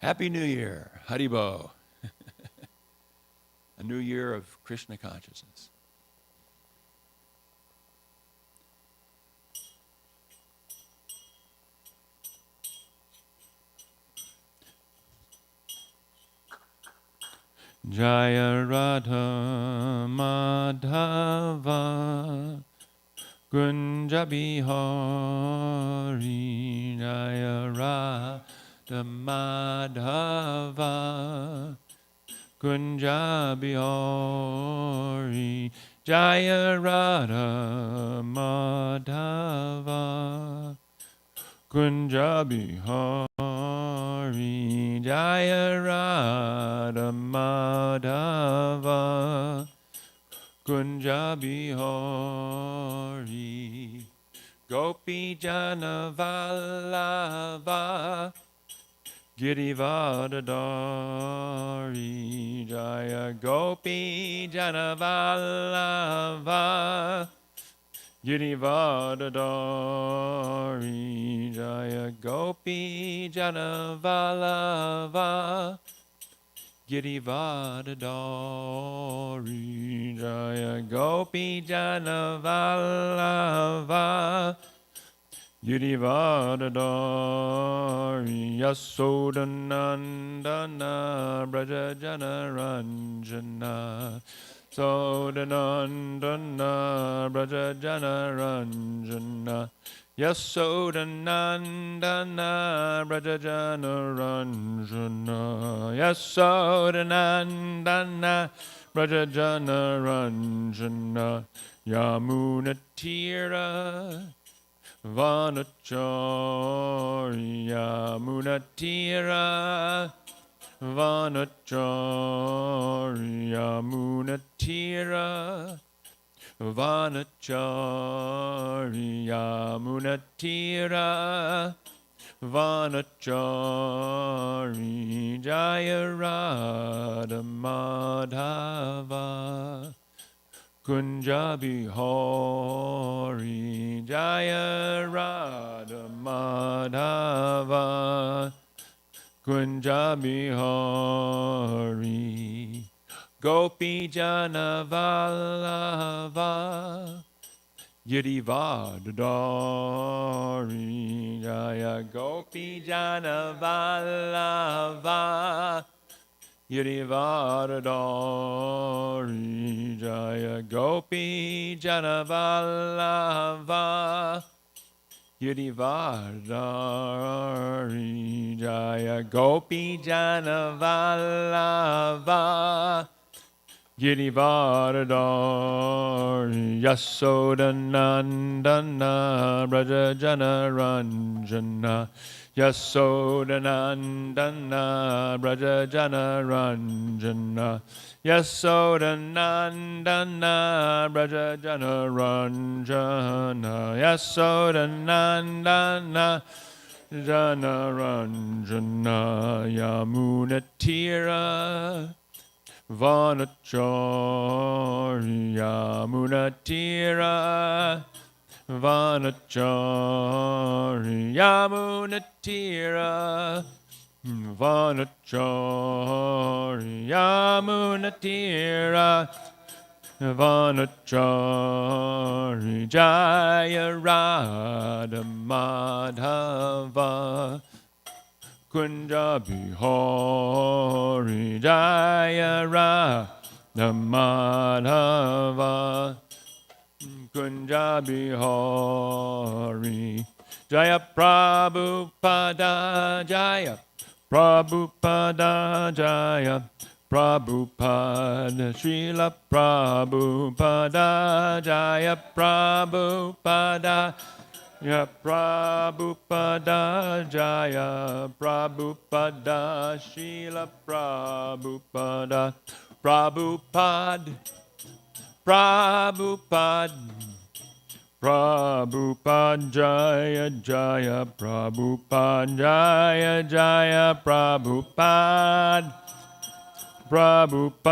Happy New Year, Haribo. A new year of Krishna consciousness. Jaya Radha Madhava Kunja Bihari Jaya Radha Madhava Kunja Bihari Jaya Radha Madhava Kunja Bihari Jaya Radha Madhava Kunja Bihari Gopi Jana Vallabha Girivardhari Jaya Gopi Jana Vallabha Girivardhari Jaya Gopi Jana Vallabha Girivardhari Jaya Gopi Jana Vallabha Girivardhari Yasodhanandana Braja Jana Ranjana Sodanandana Braja Jana Ranjana Yasodhanandana Braja Jana Ranjana Yasodhanandana Braja Jana Ranjana Yamunatira Vanacharya Munatira Vanacharya Munatira Vanacharya Munatira Vanachari Jaya Radha Madhava Kunja Bihari Jaya Radha Madhava Kunja Bihari Gopi Jana Vallabha Girivardhari Jaya Gopi Jana Vallabha Girivardhari Jaya Gopi Jana Vallabha Girivardhari Jaya Gopi Jana Vallabha Girivardhari Yasodhanandana Braja Jana Ranjana Yasodhanandana Braja Jana Ranjana Yasodhanandana Braja Jana Ranjana Yasodhanandana Jana Ranjana Yamunatira Vanacharya Munatira Vanacharya Munatira Vanacharya Munatira Vanacharya Jaya Radha Madhava Kunja Bihari Jaya Radha Madhava Kunja Bihari Jaya Prabhupada Jaya Prabhupada Jaya Prabhupada Srila Prabhupada Jaya Prabhupada Ya Prabhupada Jaya Prabhupada Srila Prabhupada Prabhupada Prabhupada Prabhupada Jaya Jaya Prabhupada Jaya Jaya Prabhupada Prabhupada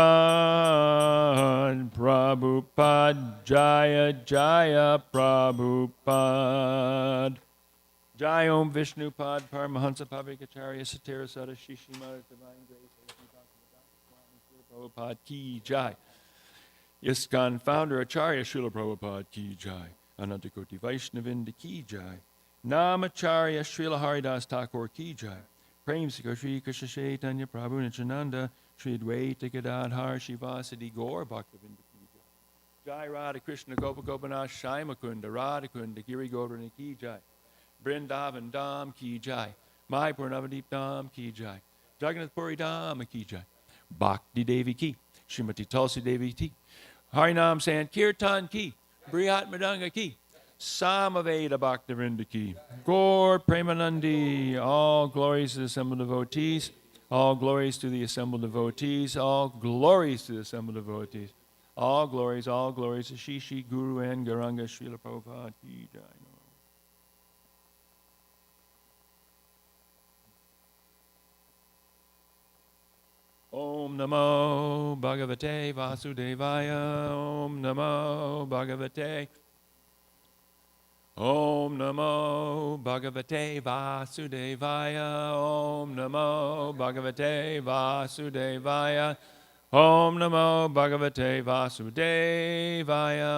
Prabhupada Jaya Jaya Prabhupada Jai Om Vishnu Pad Paramahansa Pavikacharya Satira Sada Shishimada Divine Grace Prabhupada Ki Jai. ISKCON founder Acharya Srila Prabhupada Ki Jai. Anantakoti Vaishnavinda Ki Jai. Namacharya Srila Haridas Thakur Ki Jai. Prem Sikar Shri Krishna Chaitanya Prabhu Nityananda Shri Dvaita Gadadhar Shivasadi Gaur Bhaktavinda Ki Jai. Jai Radha Krishna Gopa Gopanath Shai Mukunda Radha Kunda Giri Govardhana Ki Jai. Vrindavan Dham Ki Jai. Mayapur Navadip Dham Ki Jai. Jagannath Puri Dham Ki Jai. Bhakti Devi Ki. Srimati Tulsi Devi Ki. Harinam Sankirtan Ki. Brihat Madanga Ki. Samaveda Bhaktivinoda Ki. Gaur Premanandi. All glories to the assembled devotees. All glories to the assembled devotees. All glories to the assembled devotees. All glories to Shishi, Guru, and Garanga Srila Prabhupada Ki Jai. Om Namo Bhagavate Vasudevaya. Om Namo Bhagavate. Om Namo Bhagavate Vasudevaya. Om Namo Bhagavate Vasudevaya. Om Namo Bhagavate Vasudevaya.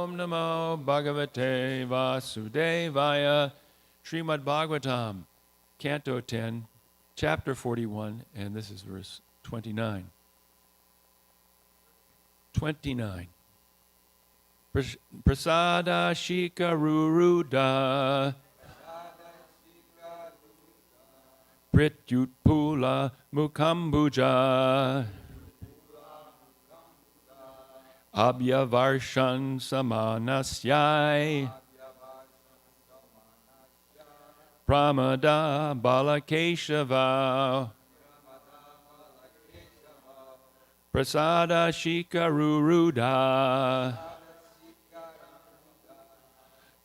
Om Namo Bhagavate Vasudevaya. Srimad Bhagavatam, Canto 10, Chapter 41, and this is verse 29. 29. Prasada Shikaruruda Prityutpula Mukambuja Abhyavarshan Samanasyai Pramada Balakeshava Prasada Shikaruruda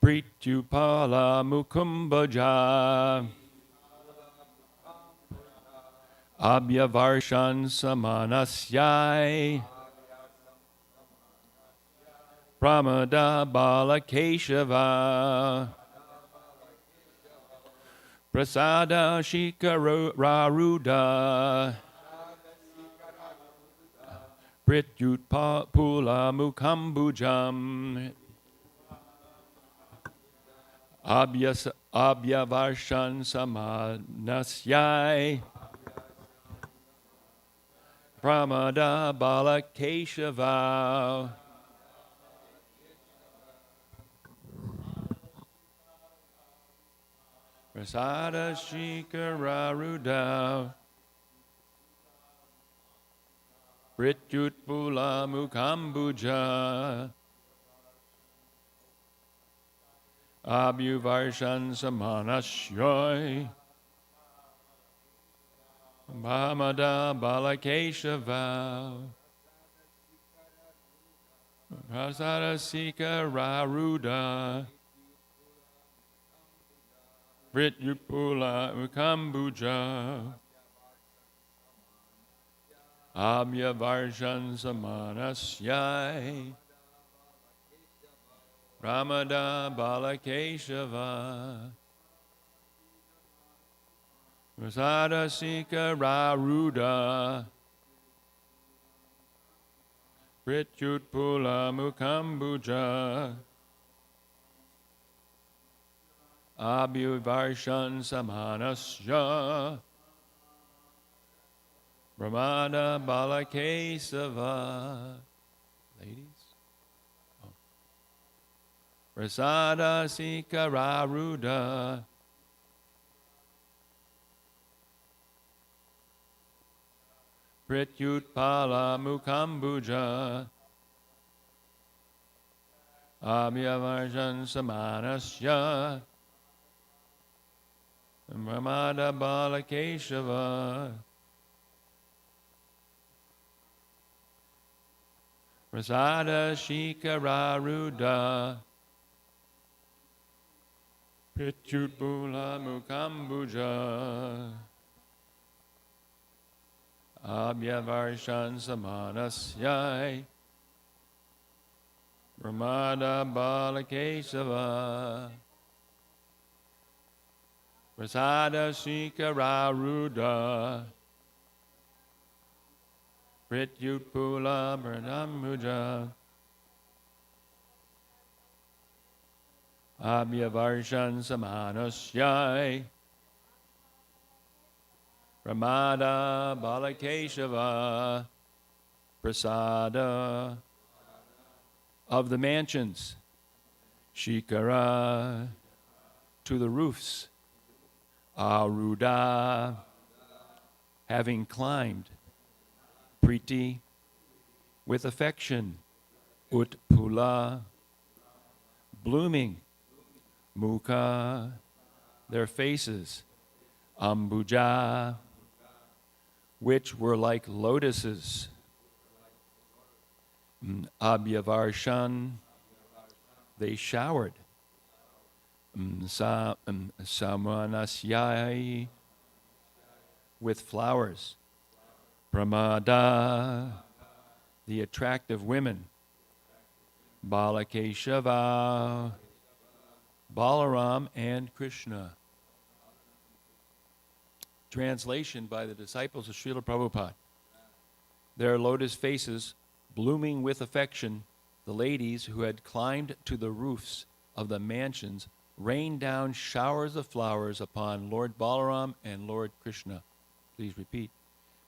Prityupala Mukumbaja Abhyavarshan Samanasyai Pramada Balakeshava Prasada Shikararuda Prityutpula Mukambujam Abhyavarshan Samanasyai Pramada Balakeshava Prasada Shikararuda Prityutpula Mukambuja Abhyavarshan Samanasyoy Bhamada Balakeshava Prasada Shikararuda Prityutpula Mukambuja Abhyavarshan Samanasyai Pramada Balakeshava Prasada Shikararuda Prityutpula Mukambuja Abhyavarshan Samanasya Pramada Balakeshava. Ladies? Oh. Prasada Shikararuda Prityutpala Mukambuja Abhyavarshan Samanasya Pramada Balakeshava Prasada Shikararuda Prityutpula Mukambuja Abhyavarshan Samanasyai Pramada Balakeshava Prasada Shikararuda Prityutpula Brahmamuja Abhyavarshan Samanasyai Ramada Balakeshava Prasada of the mansions, Shikara to the roofs, Aruda having climbed, Priti with affection, Utpula blooming, Mukha their faces, Ambuja which were like lotuses, Abhyavarshan they showered, Samanasyai with flowers, Pramada the attractive women, Balakeshava Balaram and Krishna. Translation by the disciples of Srila Prabhupada. Their lotus faces, blooming with affection, the ladies who had climbed to the roofs of the mansions rained down showers of flowers upon Lord Balaram and Lord Krishna. Please repeat.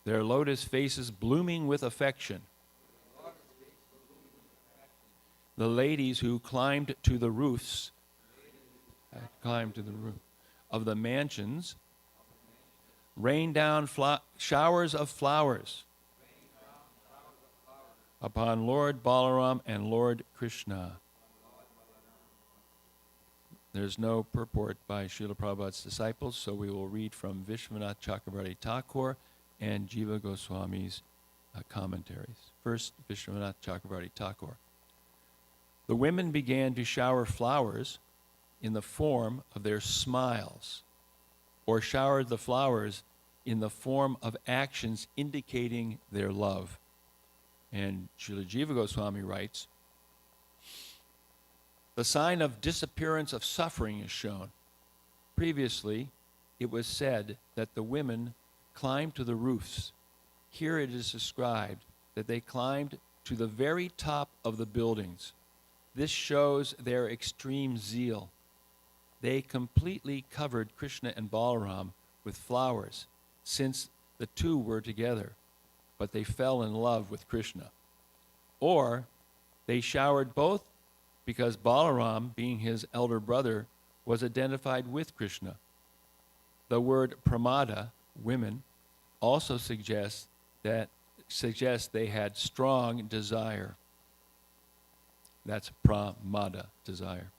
Their lotus faces blooming with affection. The ladies who climbed to the roofs of the mansions rained down showers of flowers upon Lord Balaram and Lord Krishna. There's no purport by Srila Prabhupada's disciples, so we will read from Vishwanath Chakravarti Thakur and Jiva Goswami's commentaries. First, Vishwanath Chakravarti Thakur. The women began to shower flowers in the form of their smiles, or showered the flowers in the form of actions indicating their love. And Srila Jiva Goswami writes, the sign of disappearance of suffering is shown. Previously, it was said that the women climbed to the roofs. Here it is described that they climbed to the very top of the buildings. This shows their extreme zeal. They completely covered Krishna and Balaram with flowers, since the two were together, but they fell in love with Krishna. Or they showered both because Balaram, being his elder brother, was identified with Krishna. The word pramada, women, also suggests they had strong desire. That's pramada, desire.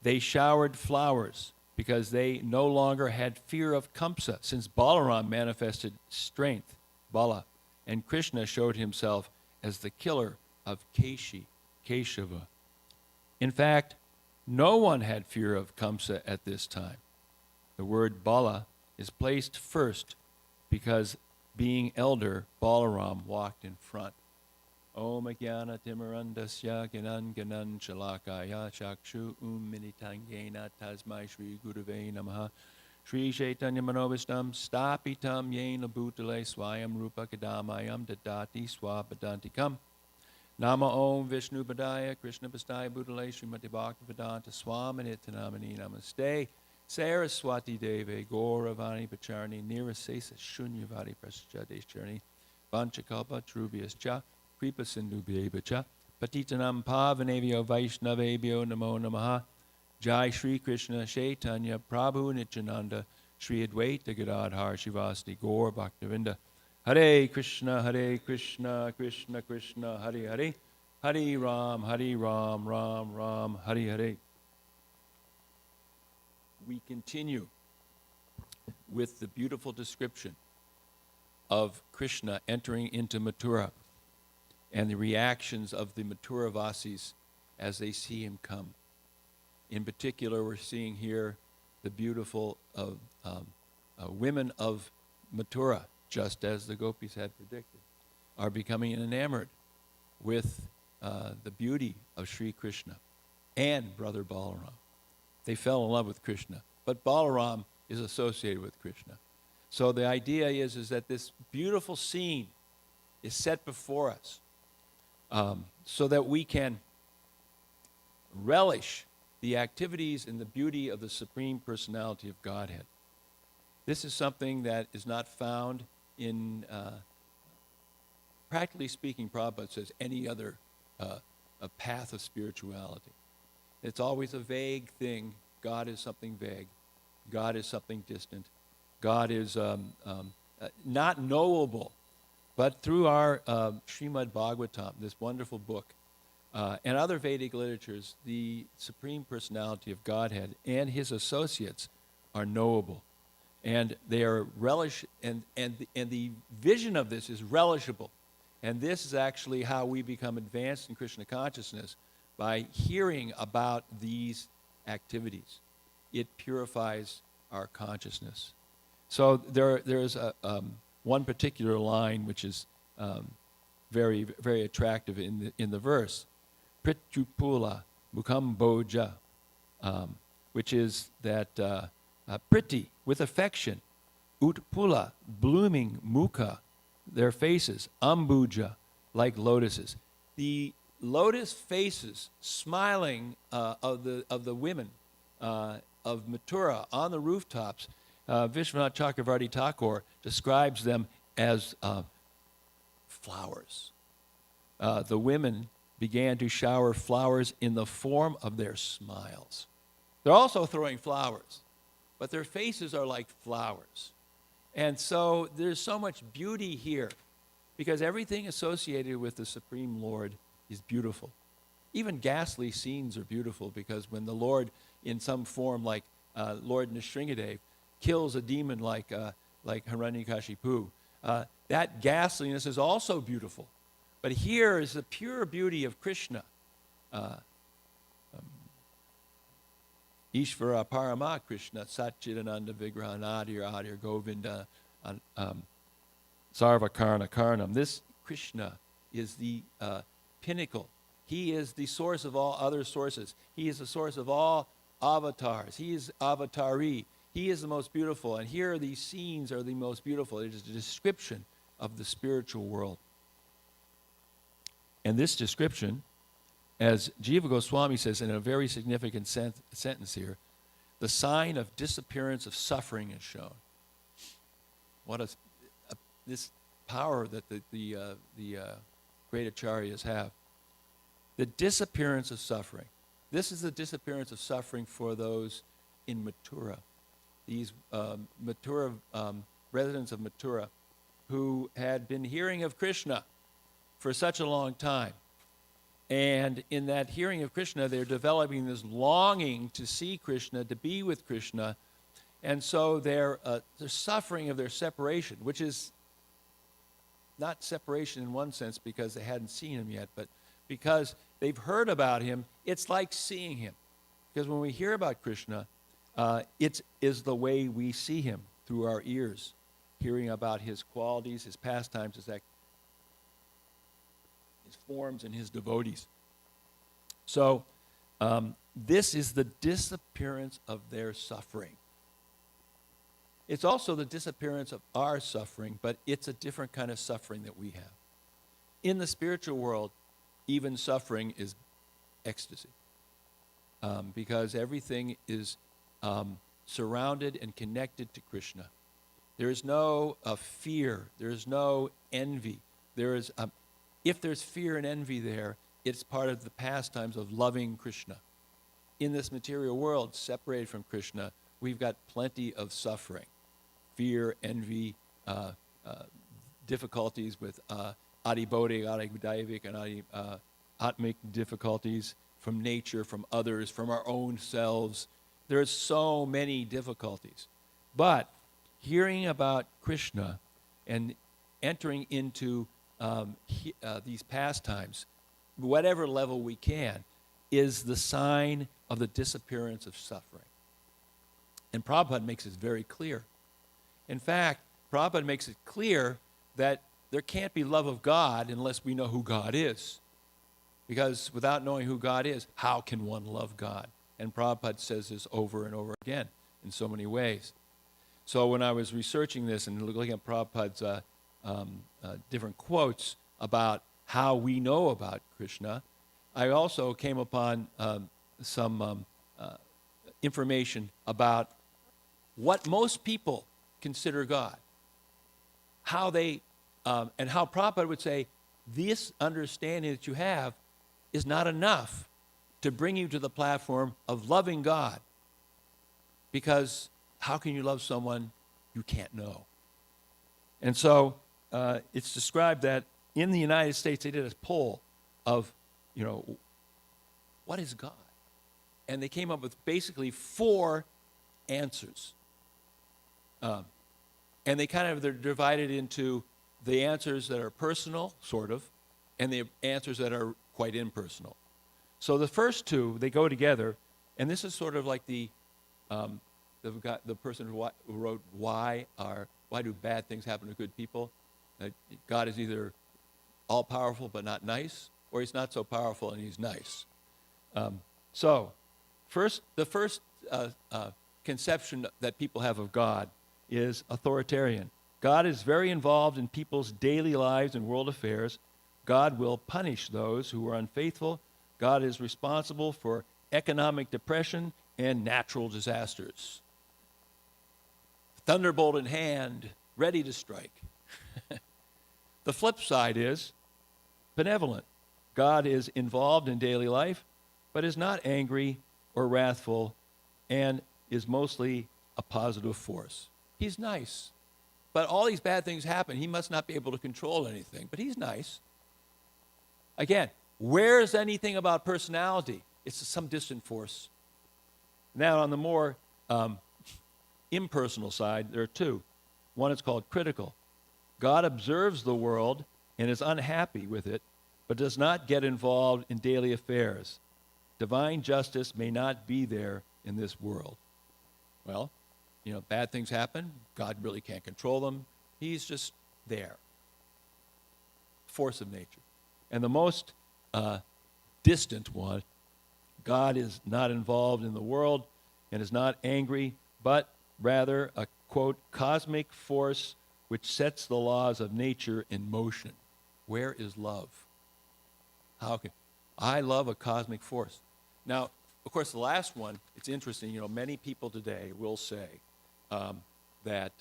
They showered flowers because they no longer had fear of Kamsa, since Balaram manifested strength, Bala, and Krishna showed himself as the killer of Keshava. In fact, no one had fear of Kamsa at this time. The word Bala is placed first because, being elder, Balaram walked in front. Om Jnana Timarandasya Gyanan Gyanan Shalakaya Chakshu Minitangena Tasmai Shri Gurave Namaha Shri Chaitanya Manobishtam Stapitam Yena Bhutale Swayam Rupa Kadamayam Dadati Swapadantikam Nama Om Vishnu Padaya Krishna Pastaya Bhutale Srimati Bhakti Vedanta Swaminitanamani Namaste Saraswati Deve Gauravani Pacharni Nirasesa Shunyavadi Prasajades Journey Vanchakalpa Trubias Cha Kripa Sindhu Bhevacha Patitanam Pavanevyo Vaishnavebhyo Namo Namaha Jai Shri Krishna Chaitanya Prabhu Nityananda Shri Advaita Gadadhar Shivasti Gaur Bhaktavinda Hare Krishna Krishna Krishna Hare Hare Hare Ram Ram Ram Hare Hare. We continue with the beautiful description of Krishna entering into Mathura and the reactions of the Mathuravasis as they see him come. In particular, we're seeing here the beautiful women of Mathura, just as the gopis had predicted, are becoming enamored with the beauty of Sri Krishna and Brother Balaram. They fell in love with Krishna but Balaram is associated with Krishna. So the idea is that this beautiful scene is set before us so that we can relish the activities and the beauty of the Supreme Personality of Godhead. This is something that is not found in, practically speaking, Prabhupada says, any other a path of spirituality. It's always a vague thing. God is something vague. God is something distant. God is not knowable. But through our Srimad Bhagavatam, this wonderful book, and other Vedic literatures, the Supreme Personality of Godhead and his associates are knowable. And they are and the vision of this is relishable. And this is actually how we become advanced in Krishna consciousness, by hearing about these activities. It purifies our consciousness. So there's one particular line which is very, very attractive in the verse. Prityupula Mukhamboja, which is that Priti, with affection, Utpula, blooming Mukha, their faces, Ambuja, like lotuses. The lotus faces smiling of the women of Mathura on the rooftops, Vishwanath Chakravarti Thakur describes them as flowers. The women began to shower flowers in the form of their smiles. They're also throwing flowers, but their faces are like flowers. And so there's so much beauty here, because everything associated with the Supreme Lord is beautiful. Even ghastly scenes are beautiful, because when the Lord, in some form like Lord Nrsingadev, kills a demon like Hiranyakashipu, that ghastliness is also beautiful. But here is the pure beauty of Krishna. Ishvara Parama Krishna Satchidananda Vigraha Adir Govinda Sarva Karna Karnam. This Krishna is the pinnacle. He is the source of all other sources. He is the source of all avatars. He is avatari. He is the most beautiful. And here these scenes are the most beautiful. It is a description of the spiritual world. And this description, as Jiva Goswami says in a very significant sentence here, the sign of disappearance of suffering is shown. What this power that the great acharyas have. The disappearance of suffering. This is the disappearance of suffering for those in Mathura. These residents of Mathura who had been hearing of Krishna for such a long time. And in that hearing of Krishna, they're developing this longing to see Krishna, to be with Krishna. And so they're suffering of their separation, which is not separation in one sense because they hadn't seen him yet, but because they've heard about him, it's like seeing him. Because when we hear about Krishna, it is the way we see him through our ears, hearing about his qualities, his pastimes, his forms, and his devotees. So this is the disappearance of their suffering. It's also the disappearance of our suffering, but it's a different kind of suffering that we have. In the spiritual world, even suffering is ecstasy, because everything is surrounded and connected to Krishna. There is no fear. There is no envy. There is, if there's fear and envy there, it's part of the pastimes of loving Krishna. In this material world, separated from Krishna, we've got plenty of suffering. Fear, envy, difficulties with adibodhi, adidaivik, and atmic difficulties from nature, from others, from our own selves. There's so many difficulties. But hearing about Krishna and entering into these pastimes, whatever level we can, is the sign of the disappearance of suffering. And Prabhupada makes it very clear. In fact, Prabhupada makes it clear that there can't be love of God unless we know who God is. Because without knowing who God is, how can one love God? And Prabhupada says this over and over again. in so many ways. So when I was researching this and looking at Prabhupada's different quotes about how we know about Krishna, I also came upon some information about what most people consider God. How they, and how Prabhupada would say, this understanding that you have is not enough to bring you to the platform of loving God. Because how can you love someone you can't know? And so it's described that in the United States, they did a poll of, what is God? And they came up with basically 4 answers. And they they're divided into the answers that are personal, sort of, and the answers that are quite impersonal. So the first 2, they go together, and this is sort of like the person who wrote why do bad things happen to good people? God is either all-powerful but not nice, or he's not so powerful and he's nice. The first conception that people have of God is authoritarian. God is very involved in people's daily lives and world affairs. God will punish those who are unfaithful. God is responsible for economic depression and natural disasters. Thunderbolt in hand, ready to strike. The flip side is benevolent. God is involved in daily life, but is not angry or wrathful, and is mostly a positive force. He's nice. But all these bad things happen. He must not be able to control anything, but he's nice. Again, where's anything about personality? It's some distant force. Now, on the more impersonal side, there are 2. One is called critical. God observes the world and is unhappy with it, but does not get involved in daily affairs. Divine justice may not be there in this world. Well, bad things happen. God really can't control them. He's just there. Force of nature. And the most distant one, God is not involved in the world and is not angry, but rather a, quote, cosmic force which sets the laws of nature in motion. Where is love? I love a cosmic force. Now, of course, the last one, it's interesting, many people today will say that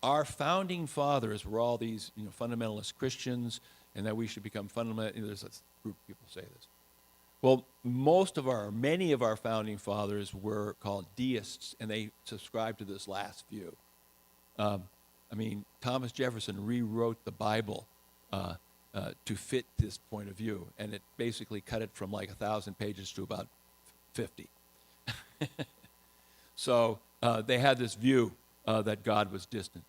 our founding fathers were all these, fundamentalist Christians, and that we should become fundamental. There's a group of people say this. Well, many of our founding fathers were called deists, and they subscribed to this last view. Thomas Jefferson rewrote the Bible to fit this point of view, and it basically cut it from like 1,000 pages to about 50. So they had this view that God was distant.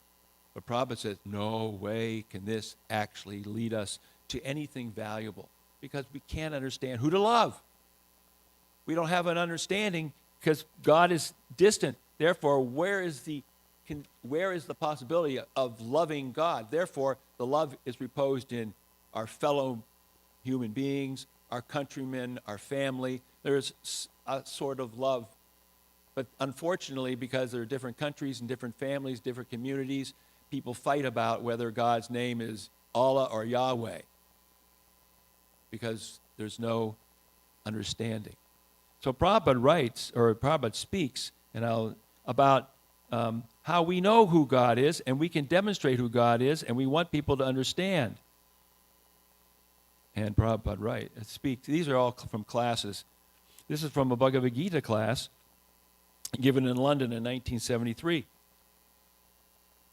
But Prabhupada says, no way can this actually lead us to anything valuable, because we can't understand who to love. We don't have an understanding because God is distant. Therefore, where is the possibility of loving God? Therefore, the love is reposed in our fellow human beings, our countrymen, our family. There's a sort of love. But unfortunately, because there are different countries and different families, different communities, people fight about whether God's name is Allah or Yahweh, because there's no understanding. So Prabhupada speaks about how we know who God is, and we can demonstrate who God is, and we want people to understand. And Prabhupada speaks. These are all from classes. This is from a Bhagavad Gita class given in London in 1973.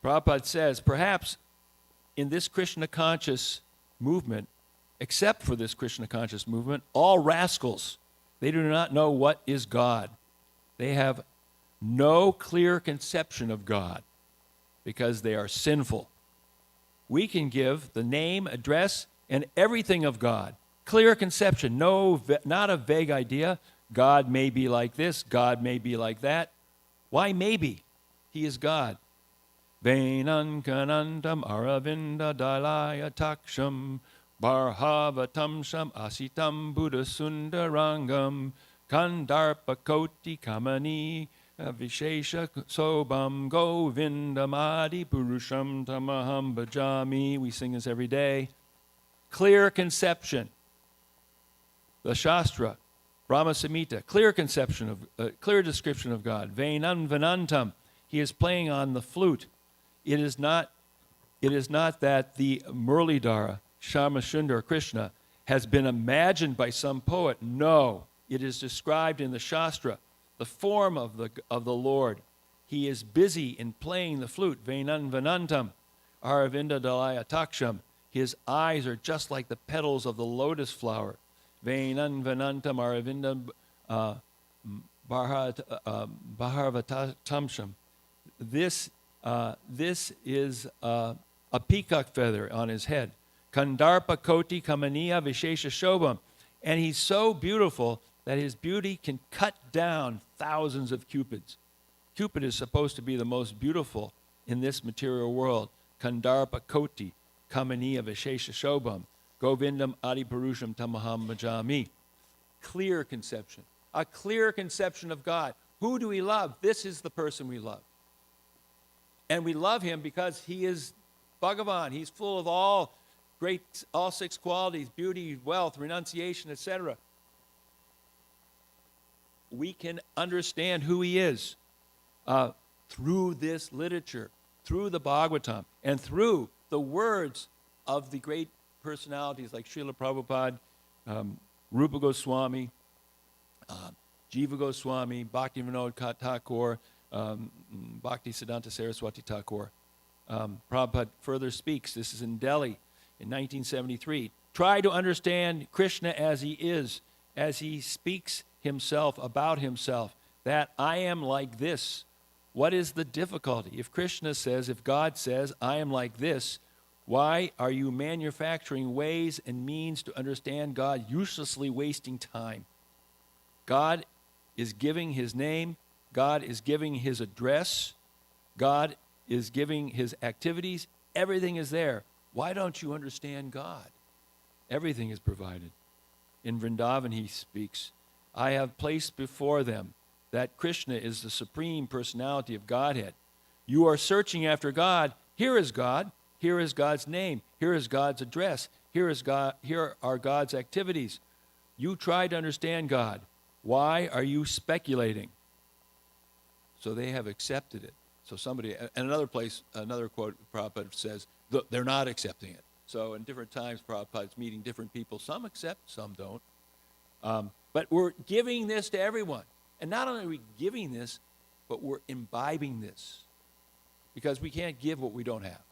Prabhupada says, perhaps in this Krishna conscious movement, except for this Krishna conscious movement, all rascals, they do not know what is God. They have no clear conception of God because they are sinful. We can give the name, address, and everything of God. Clear conception, not a vague idea. God may be like this, God may be like that. Why maybe? He is God. Vainam kanantam aravinda dalaya taksham barhavatam sham asitam buddha sundarangam kandarpa koti kamani Vishesha Sobam Govindamadi Purusham Tamaham Bhajami. We sing this every day. Clear conception. The Shastra, Brahma Samhita, clear conception of, clear description of God. Vainam Vanantam. He is playing on the flute. It is not that the Murlidhara, Shyamsundar Krishna, has been imagined by some poet. No, it is described in the Shastra, the form of the Lord. He is busy in playing the flute. Vainam Vanantam, Aravinda Dalaya Taksham. His eyes are just like the petals of the lotus flower. Vainam Vanantam Aravinda Bharavatamsham. This is a peacock feather on his head. Kandarpa Koti Kamaniya Vishesha Shobham. And he's so beautiful that his beauty can cut down thousands of cupids. Cupid is supposed to be the most beautiful in this material world. Kandarpa Koti Kamaniya Vishesha Shobham. Govindam Adipurusham Tamaham Bhajami. Clear conception. A clear conception of God. Who do we love? This is the person we love. And we love him because he is Bhagavan. He's full of all six qualities: beauty, wealth, renunciation, etc. We can understand who he is through this literature, through the Bhagavatam, and through the words of the great personalities like Srila Prabhupada, Rupa Goswami, Jiva Goswami, Bhakti Vinod Thakur, Bhakti Siddhanta Saraswati Thakur. Prabhupada further speaks, this is in Delhi in 1973, try to understand Krishna as he is, as he speaks himself about himself, that I am like this. What is the difficulty? If Krishna says, if God says, I am like this, why are you manufacturing ways and means to understand God, uselessly wasting time? God is giving his name. God is giving his address. God is giving his activities. Everything is there. Why don't you understand God? Everything is provided. In Vrindavan he speaks, I have placed before them that Krishna is the supreme personality of Godhead. You are searching after God. Here is God. Here is God's name. Here is God's address. Here are God's activities. You try to understand God. Why are you speculating? So they have accepted it. So somebody, and another quote Prabhupada says, they're not accepting it. So in different times, Prabhupada's meeting different people. Some accept, some don't. But we're giving this to everyone. And not only are we giving this, but we're imbibing this. Because we can't give what we don't have.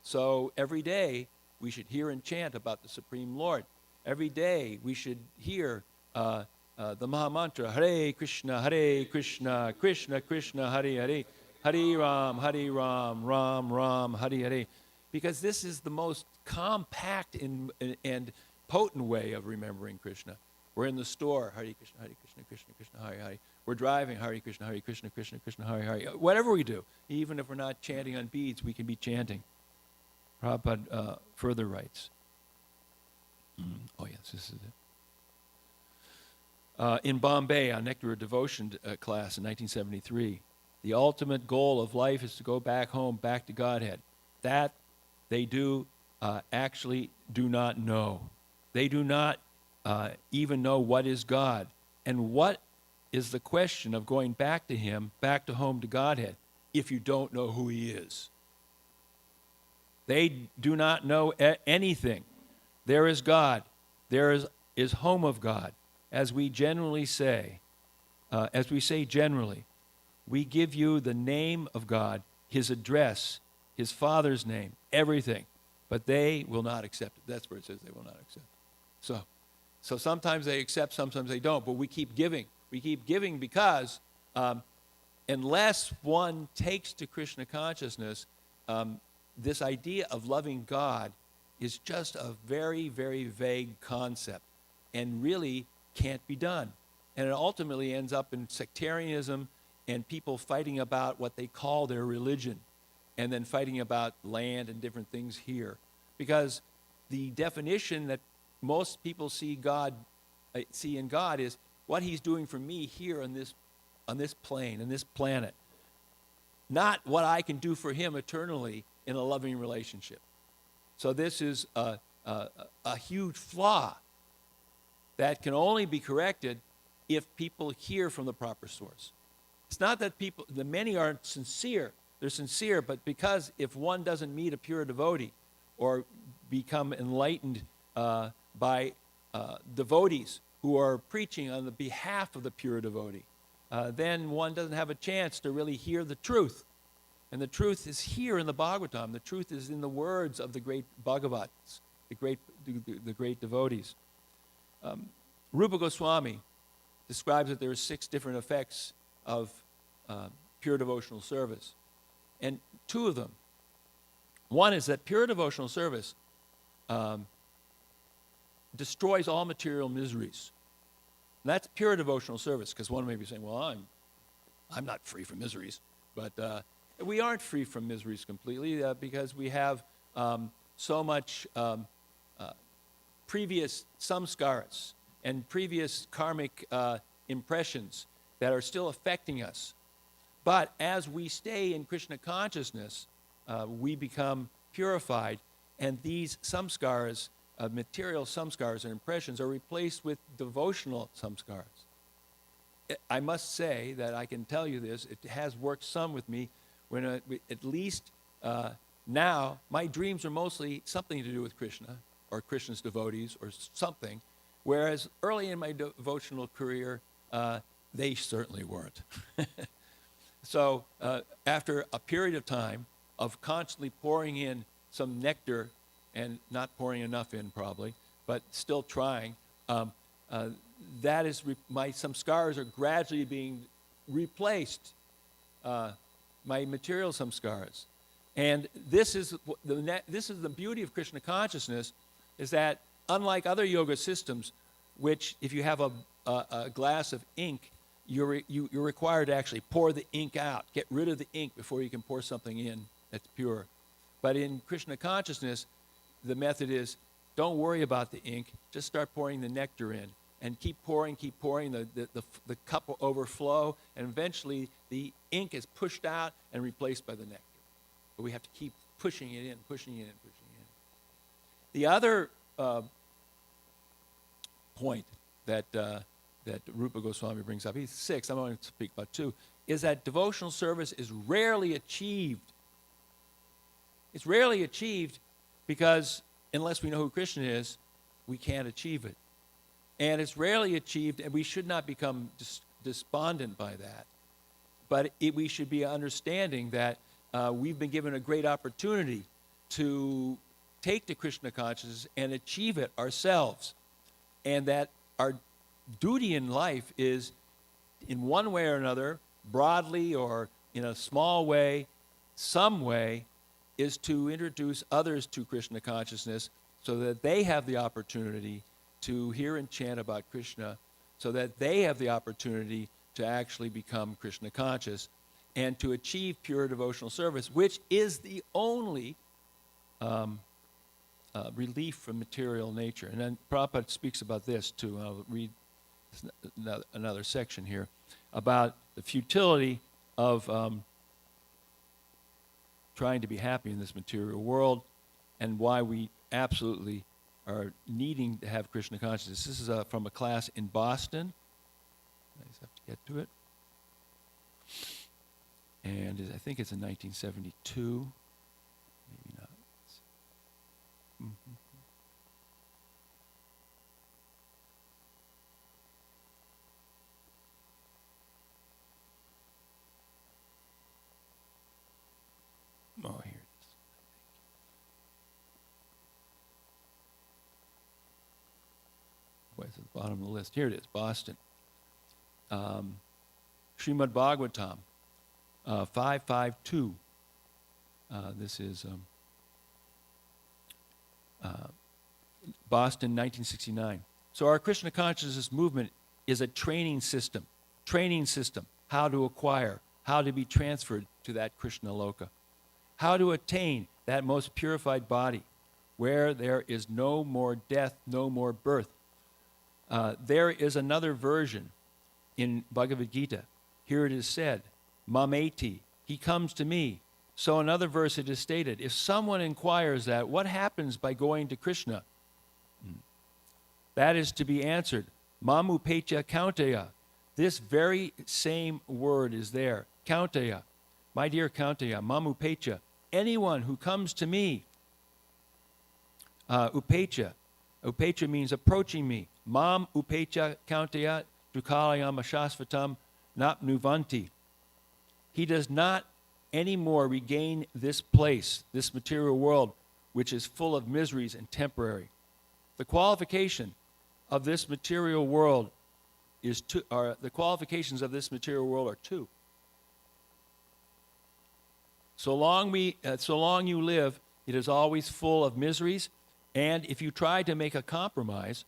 So every day, we should hear and chant about the Supreme Lord. Every day, we should hear the Maha Mantra, Hare Krishna, Krishna Krishna, Hare Hare, Hare Ram, Ram Ram, Hare Hare. Because this is the most compact and potent way of remembering Krishna. We're in the store, Hare Krishna, Krishna Krishna, Hare Hare. We're driving, Hare Krishna, Krishna Krishna, Hare Hare. Whatever we do, even if we're not chanting on beads, we can be chanting. Prabhupada further writes, oh yes, this is it. In Bombay, on Nectar of Devotion class in 1973, the ultimate goal of life is to go back home, back to Godhead. That they actually do not know. They do not even know what is God. And what is the question of going back to him, back to home to Godhead, if you don't know who he is? They do not know anything. There is God. There is home of God. As we generally say, generally, we give you the name of God, his address, his Father's name, everything. But they will not accept it. That's where it says they will not accept it. So sometimes they accept, sometimes they don't. But we keep giving. We keep giving because unless one takes to Krishna consciousness, this idea of loving God is just a very, very vague concept and really can't be done. And it ultimately ends up in sectarianism and people fighting about what they call their religion and then fighting about land and different things here. Because the definition that most people see in God is what he's doing for me here on this on this plane, in this planet, not what I can do for him eternally in a loving relationship. So this is a huge flaw that can only be corrected if people hear from the proper source. It's not that the many aren't sincere. They're sincere, but because if one doesn't meet a pure devotee or become enlightened by devotees who are preaching on the behalf of the pure devotee, then one doesn't have a chance to really hear the truth. And the truth is here in the Bhagavatam. The truth is in the words of the great Bhagavats, the great devotees. Rupa Goswami describes that there are 6 different effects of pure devotional service. And 2 of them. One is that pure devotional service destroys all material miseries. And that's pure devotional service, because one may be saying, well, I'm not free from miseries. But we aren't free from miseries completely because we have so much previous samskaras and previous karmic impressions that are still affecting us. But as we stay in Krishna consciousness, we become purified, and these samskaras, material samskaras and impressions, are replaced with devotional samskaras. I must say that I can tell you this, it has worked some with me, when at least now my dreams are mostly something to do with Krishna, or Krishna's devotees, or something, whereas early in my devotional career, they certainly weren't. So after a period of time of constantly pouring in some nectar, and not pouring enough in probably, but still trying, that is, some scars are gradually being replaced, my material samskaras. And this is the beauty of Krishna consciousness, is that unlike other yoga systems, which if you have a glass of ink, you're required to actually pour the ink out, get rid of the ink before you can pour something in that's pure. But in Krishna consciousness, the method is, don't worry about the ink, just start pouring the nectar in, and keep pouring, the cup will overflow, and eventually the ink is pushed out and replaced by the nectar. But we have to keep pushing it in, pushing it in, pushing it in. The other point that Rupa Goswami brings up, he's 6, I'm going to speak about 2, is that devotional service is rarely achieved. It's rarely achieved because unless we know who Krishna is, we can't achieve it. And it's rarely achieved, and we should not become despondent by that. But we should be understanding that we've been given a great opportunity to take to Krishna consciousness and achieve it ourselves. And that our duty in life is, in one way or another, broadly or in a small way, some way, is to introduce others to Krishna consciousness so that they have the opportunity to hear and chant about Krishna, so that they have the opportunity to actually become Krishna conscious and to achieve pure devotional service, which is the only relief from material nature. And then Prabhupada speaks about this too. I'll read another section here about the futility of trying to be happy in this material world, and why we absolutely are needing to have Krishna consciousness. This is from a class in Boston. I just have to get to it. And I think it's in 1972. Maybe not. Oh, here it is. Boy, it's at the bottom of the list. Here it is, Boston. Srimad Bhagavatam, 552. This is Boston, 1969. So our Krishna consciousness movement is a training system, how to acquire, how to be transferred to that Krishna Loka, how to attain that most purified body, where there is no more death, no more birth. There is another version in Bhagavad Gita here it is said, mameti, he comes to me. So another verse it is stated, if someone inquires that, what happens by going to Krishna? That is to be answered, mamu pecha kaunteya. This very same word is there, kaunteya. My dear kaunteya, mamu pecha. Anyone who comes to me, upecha. Upecha means approaching me. Mam upecha kaunteya dukalayam ashasvatam napnuvanti. He does not anymore regain this place, this material world, which is full of miseries and temporary. The qualification of this material world is the qualifications of this material world are two. So long you live, it is always full of miseries, and if you try to make a compromise,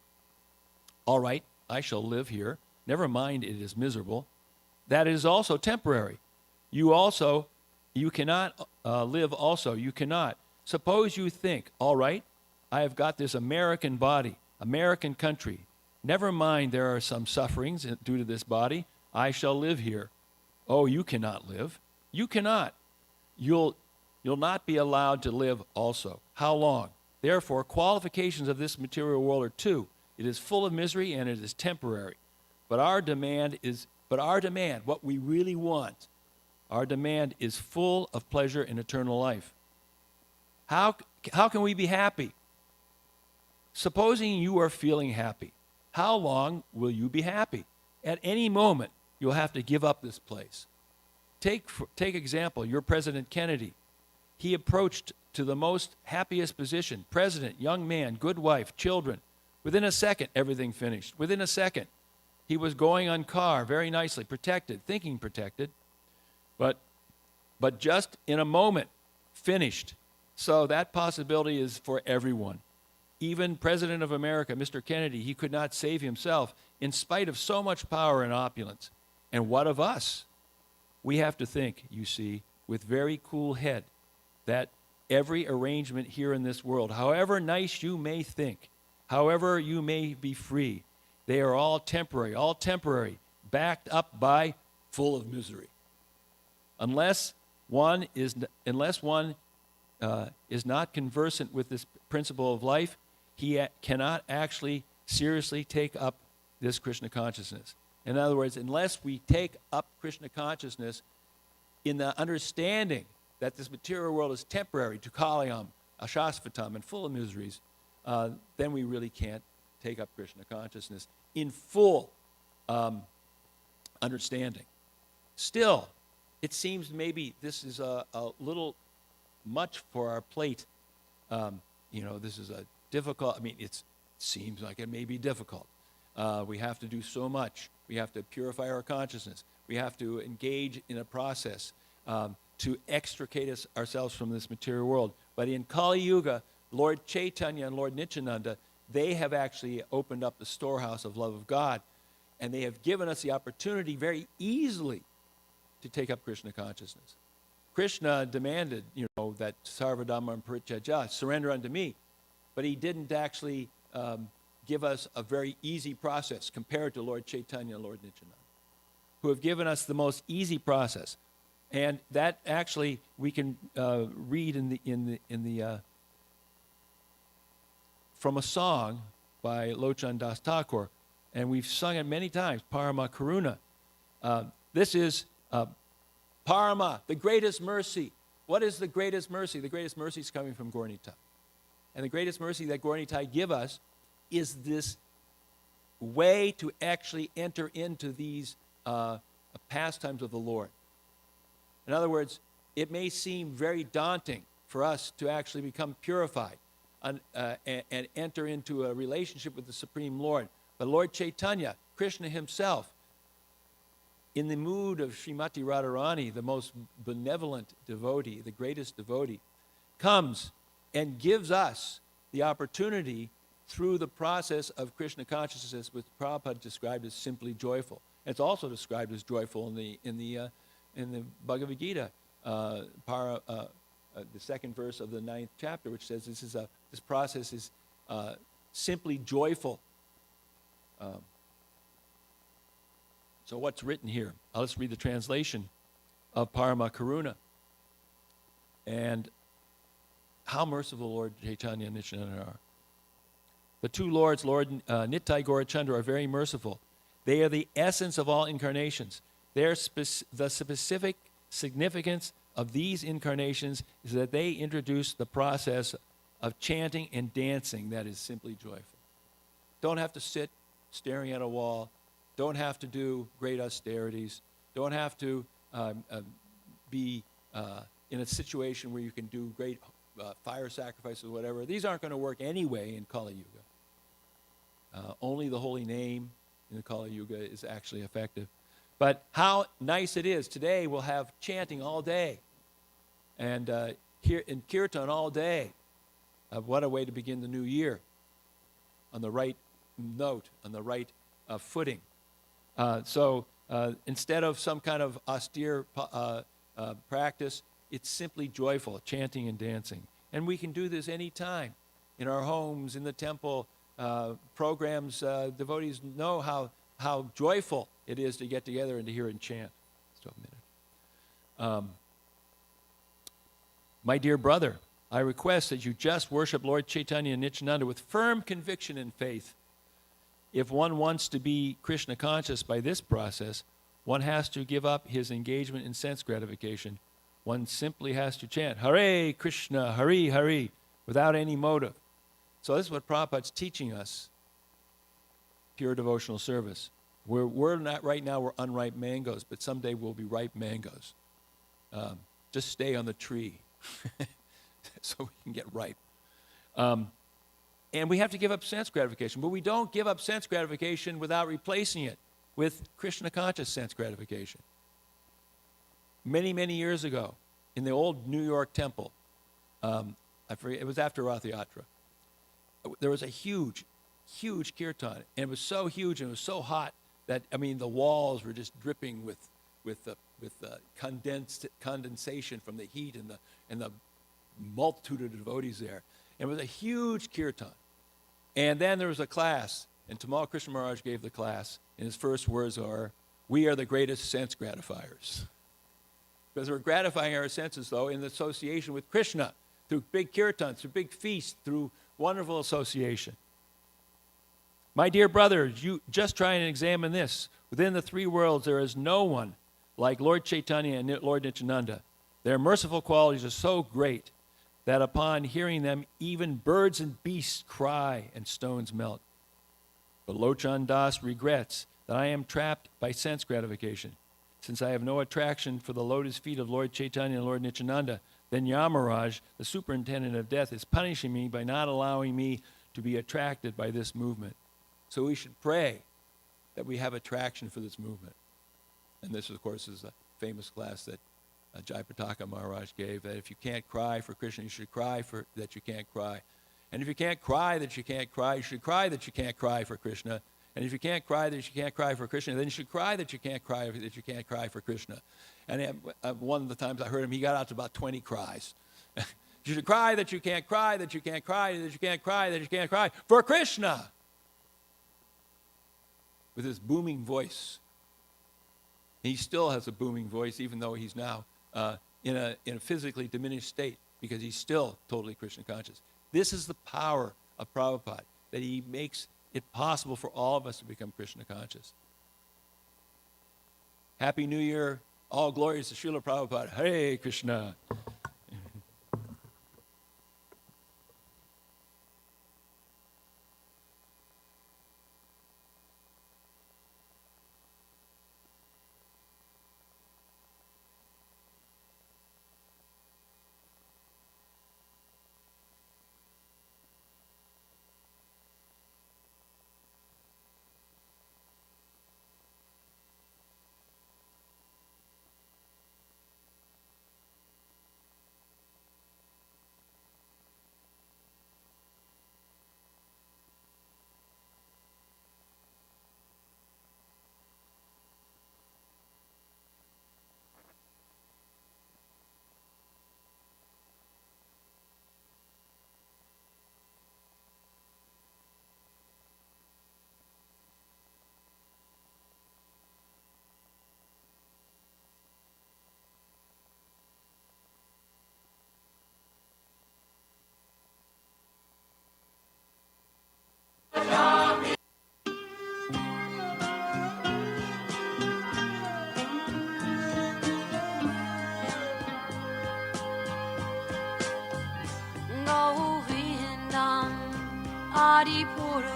all right, I shall live here, never mind it is miserable, that is also temporary. You cannot live also, you cannot. Suppose you think, all right, I have got this American body, American country. Never mind there are some sufferings due to this body. I shall live here. Oh, you cannot live. You cannot. You'll not be allowed to live also. How long? Therefore, qualifications of this material world are two. It is full of misery and it is temporary. But our demand, what we really want, our demand is full of pleasure and eternal life. How can we be happy? Supposing you are feeling happy, how long will you be happy? At any moment, you'll have to give up this place. Take example, your President Kennedy. He approached to the most happiest position, president, young man, good wife, children. Within a second, everything finished. Within a second, he was going on car very nicely, protected, thinking protected, but just in a moment, finished. So that possibility is for everyone. Even President of America, Mr. Kennedy, he could not save himself in spite of so much power and opulence. And what of us? We have to think, you see, with very cool head, that every arrangement here in this world, however nice you may think, however you may be free, they are all temporary, backed up by full of misery. Unless one is not conversant with this principle of life, he cannot actually seriously take up this Krishna consciousness. In other words, unless we take up Krishna consciousness in the understanding that this material world is temporary, tukalayam, ashasvatam, and full of miseries, then we really can't take up Krishna consciousness in full understanding. Still, it seems maybe this is a little much for our plate. This is a difficult, it seems like it may be difficult. We have to do so much. We have to purify our consciousness. We have to engage in a process to extricate ourselves from this material world. But in Kali Yuga, Lord Chaitanya and Lord Nityananda, they have actually opened up the storehouse of love of God, and they have given us the opportunity very easily to take up Krishna consciousness. Krishna demanded, that sarvadhamma parityajya, surrender unto me, but he didn't actually give us a very easy process compared to Lord Chaitanya and Lord Nityananda, who have given us the most easy process. And that actually we can read from a song by Lochan Das Thakur, and we've sung it many times, Parama Karuna. This is Parama, the greatest mercy. What is the greatest mercy? The greatest mercy is coming from Gaur Nitai. And the greatest mercy that Gaur Nitai give us is this way to actually enter into these pastimes of the Lord. In other words, it may seem very daunting for us to actually become purified and enter into a relationship with the Supreme Lord. But Lord Chaitanya, Krishna himself, in the mood of Srimati Radharani, the most benevolent devotee, the greatest devotee, comes and gives us the opportunity through the process of Krishna consciousness, which Prabhupada described as simply joyful. It's also described as joyful in the Bhagavad Gita, the second verse of the 9th chapter, which says this process is simply joyful. So what's written here? Let's read the translation of Parama Karuna. And how merciful Lord Chaitanya and Nityananda are. The two lords, Lord Nittai Gaurachandra, are very merciful. They are the essence of all incarnations. The specific significance of these incarnations is that they introduce the process of chanting and dancing that is simply joyful. Don't have to sit staring at a wall. Don't have to do great austerities. Don't have to be in a situation where you can do great fire sacrifices or whatever. These aren't going to work anyway in Kali Yuga. Only the holy name in the Kali Yuga is actually effective. But how nice it is. Today we'll have chanting all day. And here in Kirtan all day. What a way to begin the new year. On the right note, on the right footing. So instead of some kind of austere practice, it's simply joyful, chanting and dancing. And we can do this anytime. In our homes, in the temple, programs, devotees know how joyful it is to get together and to hear and chant. Just a minute. My dear brother, I request that you just worship Lord Chaitanya and Nityananda with firm conviction and faith. If one wants to be Krishna conscious by this process, one has to give up his engagement in sense gratification. One simply has to chant, Hare Krishna, Hari Hari, without any motive. So this is what Prabhupada's teaching us, pure devotional service. We're not, right now we're unripe mangoes, but someday we'll be ripe mangoes. Just stay on the tree so we can get ripe. And we have to give up sense gratification, but we don't give up sense gratification without replacing it with Krishna conscious sense gratification. Many, many years ago, in the old New York temple, I forget, it was after Rath Yatra, there was a huge kirtan, and it was so huge and it was so hot that, I mean, the walls were just dripping with condensation from the heat and the multitude of devotees there. And it was a huge kirtan. And then there was a class, and Tamal Krishna Maharaj gave the class, and his first words are, "We are the greatest sense gratifiers." Because we're gratifying our senses, though, in association with Krishna, through big kirtans, through big feasts, through wonderful association. My dear brothers, you just try and examine this. Within the three worlds, there is no one like Lord Chaitanya and Lord Nityananda. Their merciful qualities are so great that upon hearing them, even birds and beasts cry and stones melt. But Lochan Das regrets that I am trapped by sense gratification. Since I have no attraction for the lotus feet of Lord Chaitanya and Lord Nityananda, then Yamaraj, the superintendent of death, is punishing me by not allowing me to be attracted by this movement. So we should pray that we have attraction for this movement. And this, of course, is a famous class that Jayapataka Maharaj gave, that if you can't cry for Krishna, you should cry for that you can't cry. And if you can't cry that you can't cry, you should cry that you can't cry for Krishna. And if you can't cry that you can't cry for Krishna, then you should cry that you can't cry that you can't cry for Krishna. And one of the times I heard him, he got out to about 20 cries. You should cry that you can't cry, that you can't cry, that you can't cry, that you can't cry for Krishna. With his booming voice. He still has a booming voice, even though he's now in a physically diminished state, because he's still totally Krishna conscious. This is the power of Prabhupada, that he makes it possible for all of us to become Krishna conscious. Happy New Year. All glories to Srila Prabhupada. Hare Krishna.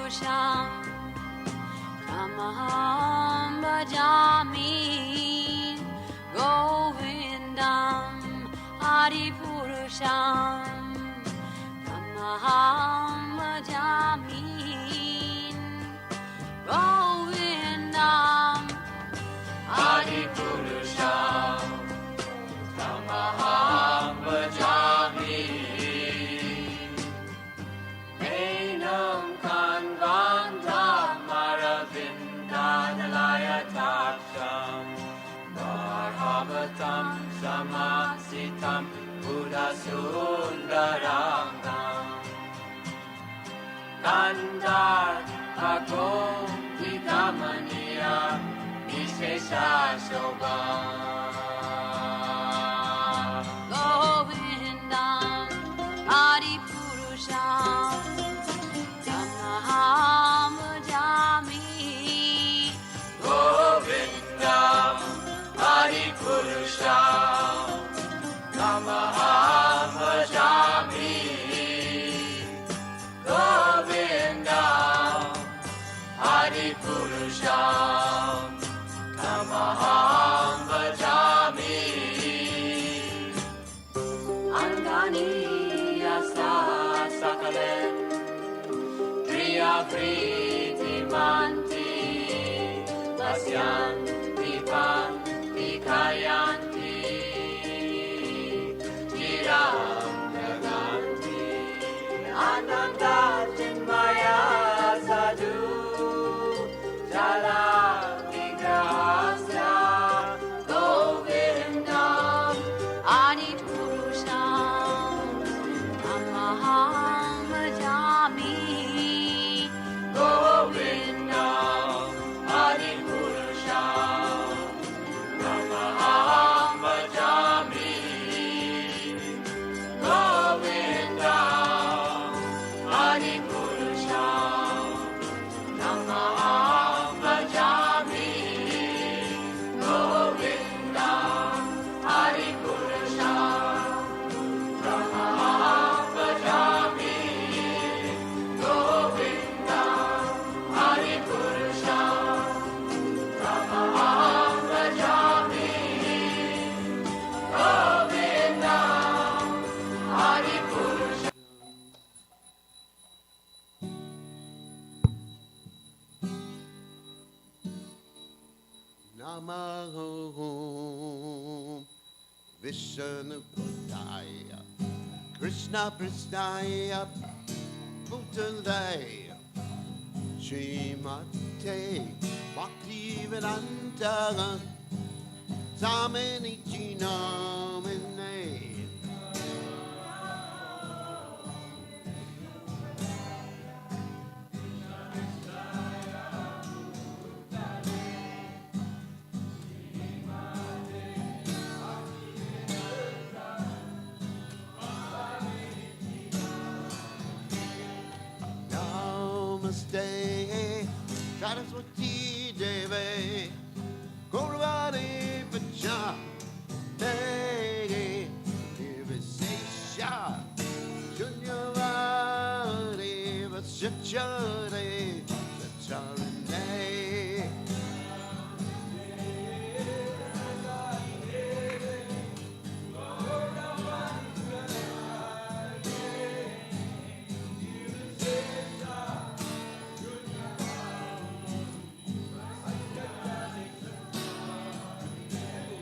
Purusham Tamaham Bhajami Govindam Adi Purusham Tamaham Bhajami Govindam Adi Purusham Tamaham Bhajami Enam Kanvandam Maravindanalaya Taksham Marhavatam Samasitam Buddhasundarangam Kandar Agom Vikamaniya Vishesha Shobham Govindam Adi Purusham Tamaham Bhajami Govindam Adi Purusham Tamaham Bhajami Govindam Adi Purusham Tamaham Bhajami Angani Yasa Sakalen Kriya Priti Manti Pasyanti Panti Kayanti Chiram Jaganti Ananda Chinmaya Sadhu Jala Vigrahasya Govindam Adi Purusham Tamaham Bhajami Govindam Adi Purusham Tamaham Bhajami Govindam Adi Purusham Tamaham Bhajami Govindam Adi Purusham Tamaham Bhajami Govindam Adi Purusham Tamaham Bhajami Govindam Adi Purusham Namaho Vishnu Padaya Krishna Prasthaya Bhutalaya Srimate Bhaktivedanta Samini Chinamine Namaste Saraswati Devi Guruvani Vacha Devi Divisesha Shunyavadi Vachachare Vacharane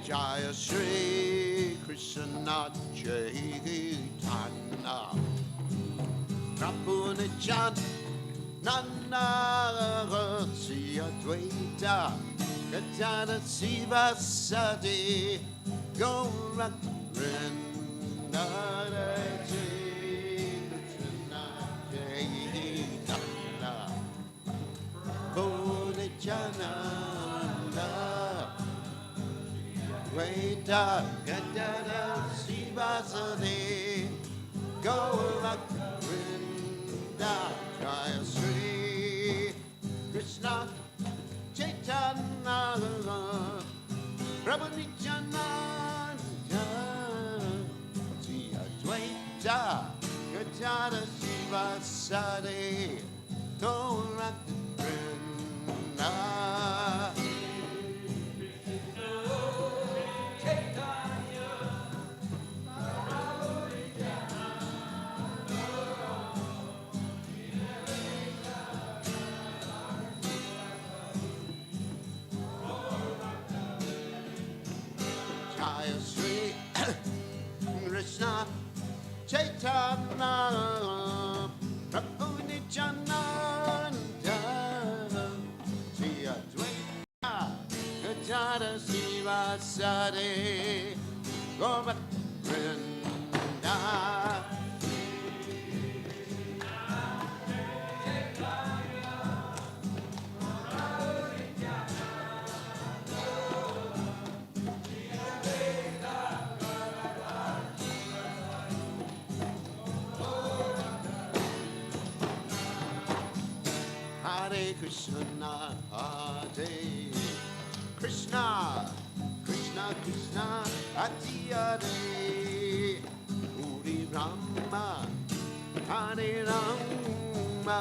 Jaya Shri Krishna Chaitanya Prabhu Nana Siya Dvaita Gajana Siva Sadi Gorak Vrinda Krishna Chaitanya Bodhijananda Dvaita Gajana Siva Sadi Gorak Vrinda Jaya Sri Krishna Chaitanya Prabhu Nityananda Siya Dvaita Gajana Siva Sadi Gorak Sivasade Govardhana. Hare Krishna, Hare Krishna, Krishna Krishna, Hare Hare, Hare Rama, Hare Rama,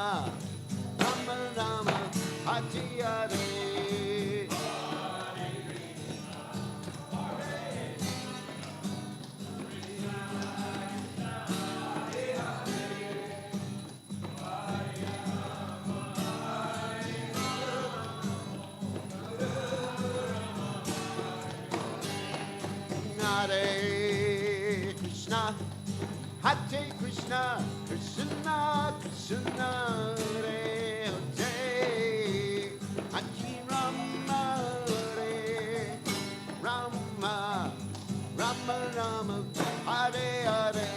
Rama Rama, Hare Hare. Hare Krishna, Hare Krishna, Krishna Krishna, Hare Hare, Hare Rama, Hare Rama, Rama Rama, Hare Hare.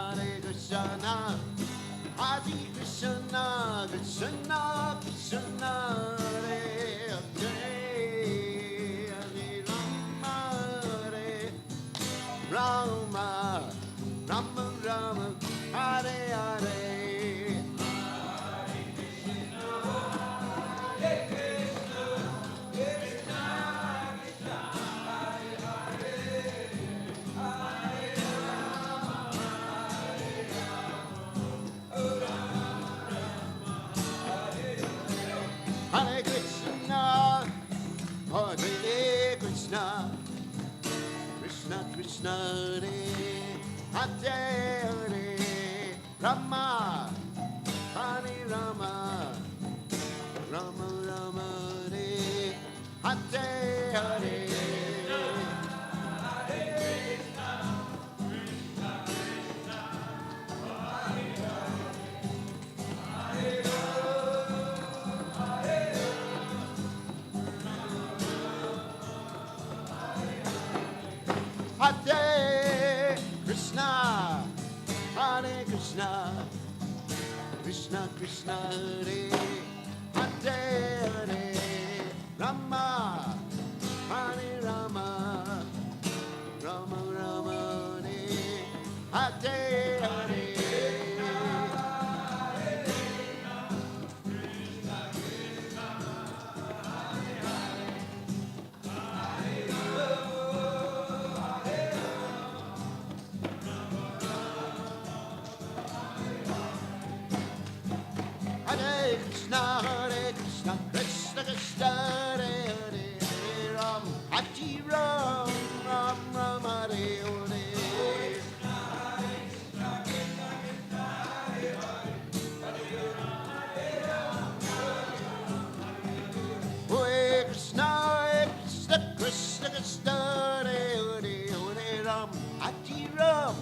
Hare Krishna, Hare Krishna, Krishna Krishna, Hare Hare, Hare Rama, Hare Rama, Rama Rama, Hare Hare. Hare Krishna, Hare Krishna, Krishna Krishna, Hare Hare, Rama, Hare Rama, Rama Rama, Hare Hare. Hare Krishna, Hare Krishna, Krishna Krishna, Hare Hare, Rama, Hare Rama, Rama Rama, Hare Hare. Hare Krishna, Krishna Krishna, Hare Hare, Hare Ram, Hare Ram, Ram Ram, Hare Hare. Hare Krishna, Krishna Krishna, Hare Hare, Hare Ram, Hare Ram,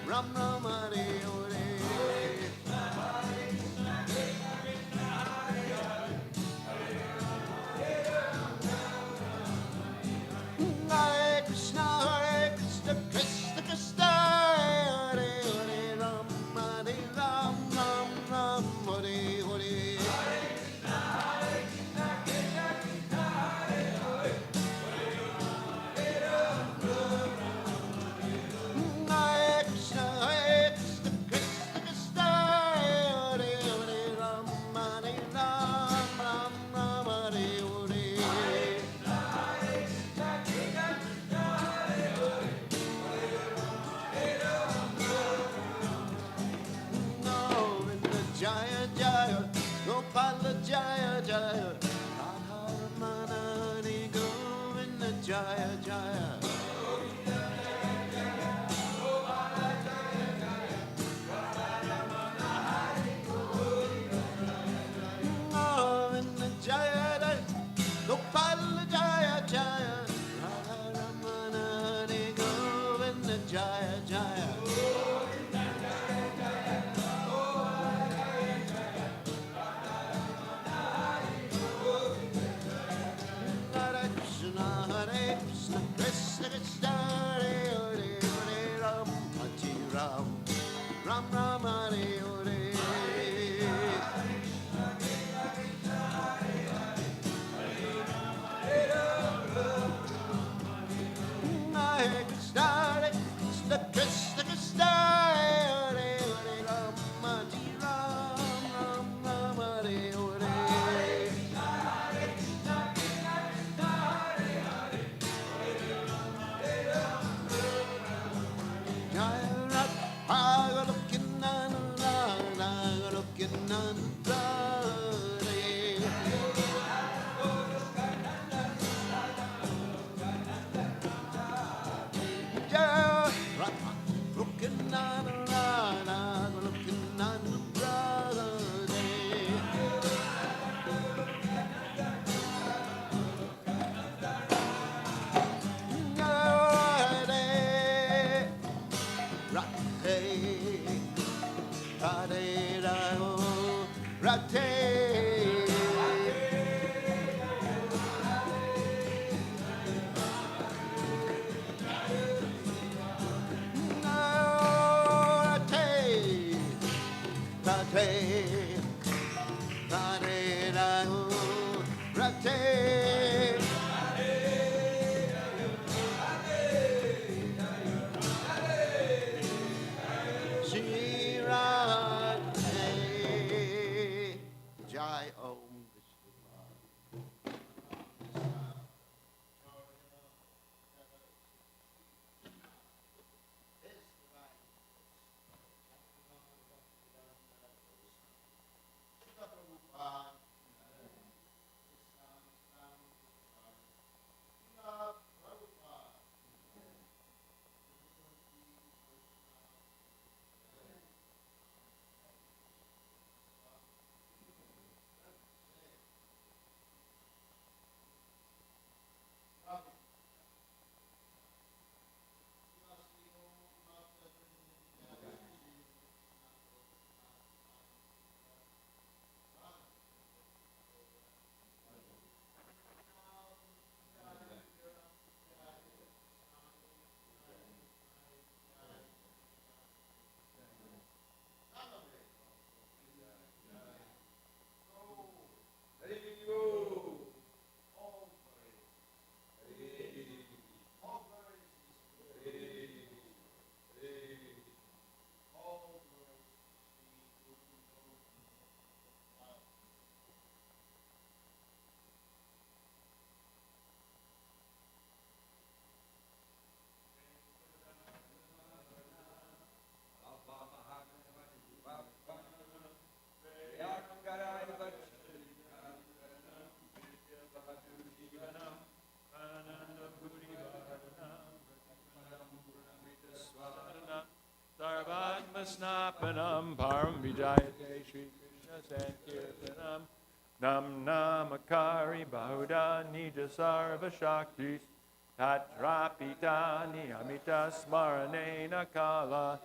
Ram Ram, Hare Hare. Ram Ram Hare Hare. Hare Krishna, Hare Krishna, Krishna Krishna, Hare Hare Ram, Hare Ram, Ram Ram Hare Hare. Jai Ram, Hagalokinananda, Hagalokinananda, Jai Ram, Lokinananda, Hagalokinananda. Jai Om Vishnu. Sarvatmasnapanam param vijayate Shri Krishna Sankirtanam Nam Namakari Bahuda Nija Sarva Shaktis Tatrapitani Amita Smaranena Kala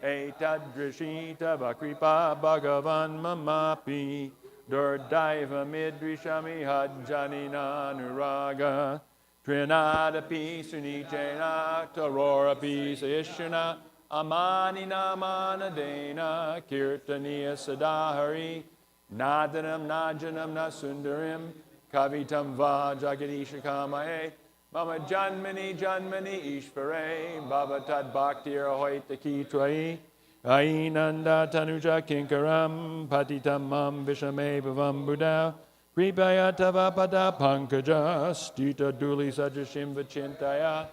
Etadrishita Vakripa Bhagavan Mamapi Durdaiva Midrishami Hajjanina Nuraga Trinadapi Sunichena Tarorapi Sayishana Amanina Manadena Kirtaniya Sadahari Nadanam Najanam Nasundarim Kavitam Va Jagadisha Kamae Mama Janmani Janmani Ishvare Bhavatad Bhaktir Ahoita Kitwai Ainanda Tanuja Kinkaram Patitam Mam Vishame Bhavam Buddha Kripaya Tavapada Pankaja Stita Duli Sajashim Vachintaya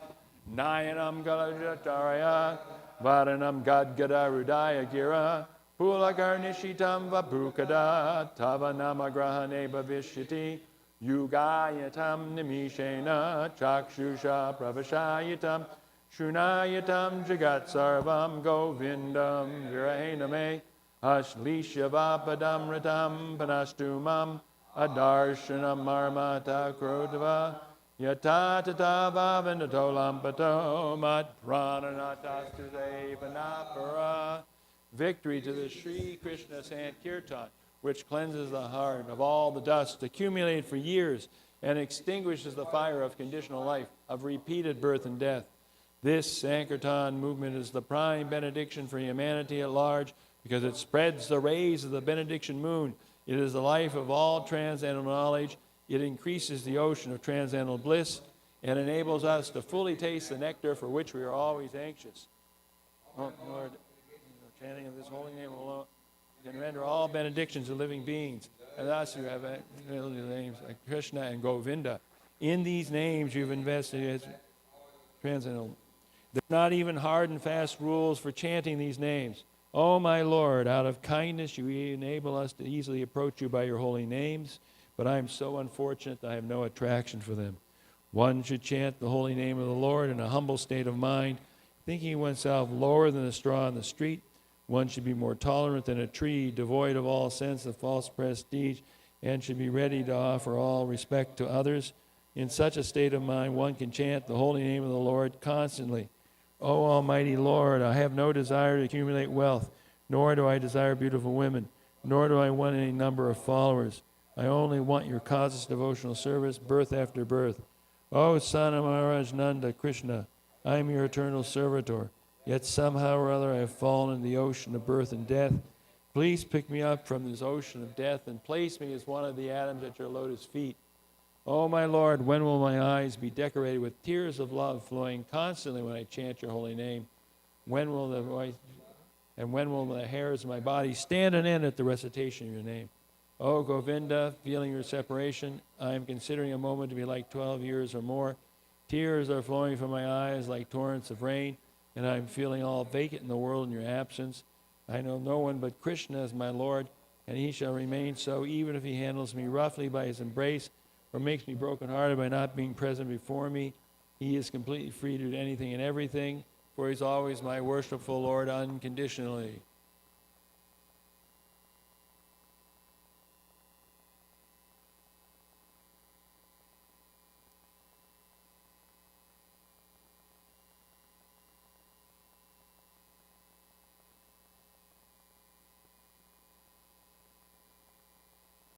Nayanam Galajataraya Varanam Gadgada Rudaya Gira Pulakarnishitam Vapukada Tavanamagrahane Bhavishyati Yugayatam Nimishena Chakshusha Pravashayatam Shunayatam Jagat Sarvam Govindam Virahename Ashlishyavapadam Ratam Panastumam Adarshanam Marmata Krodava Yatatata Vavindatolam Mat Prananatastude Vanapara. Victory to the Sri Krishna Sankirtan, which cleanses the heart of all the dust accumulated for years and extinguishes the fire of conditional life, of repeated birth and death. This Sankirtan movement is the prime benediction for humanity at large because it spreads the rays of the benediction moon. It is the life of all transcendental knowledge. It increases the ocean of transcendental bliss and enables us to fully taste the nectar for which we are always anxious. Oh, Lord, the chanting of this holy name alone can render all benedictions to living beings. And thus you have names like Krishna and Govinda. In these names you've invested as transcendental. There are not even hard and fast rules for chanting these names. Oh, my Lord, out of kindness you enable us to easily approach you by your holy names, but I am so unfortunate that I have no attraction for them. One should chant the holy name of the Lord in a humble state of mind, thinking oneself lower than a straw in the street. One should be more tolerant than a tree, devoid of all sense of false prestige, and should be ready to offer all respect to others. In such a state of mind, one can chant the holy name of the Lord constantly. O Almighty Lord, I have no desire to accumulate wealth, nor do I desire beautiful women, nor do I want any number of followers. I only want your causeless devotional service, birth after birth. O Son of Maharaj Nanda Krishna, I am your eternal servitor, yet somehow or other I have fallen in the ocean of birth and death. Please pick me up from this ocean of death and place me as one of the atoms at your lotus feet. Oh, my Lord, when will my eyes be decorated with tears of love flowing constantly when I chant your holy name? When will the hairs of my body stand on end at the recitation of your name? Oh, Govinda, feeling your separation, I am considering a moment to be like 12 years or more. Tears are flowing from my eyes like torrents of rain, and I am feeling all vacant in the world in your absence. I know no one but Krishna as my Lord, and he shall remain so even if he handles me roughly by his embrace, or makes me brokenhearted by not being present before me. He is completely free to do anything and everything, for he's always my worshipful Lord unconditionally.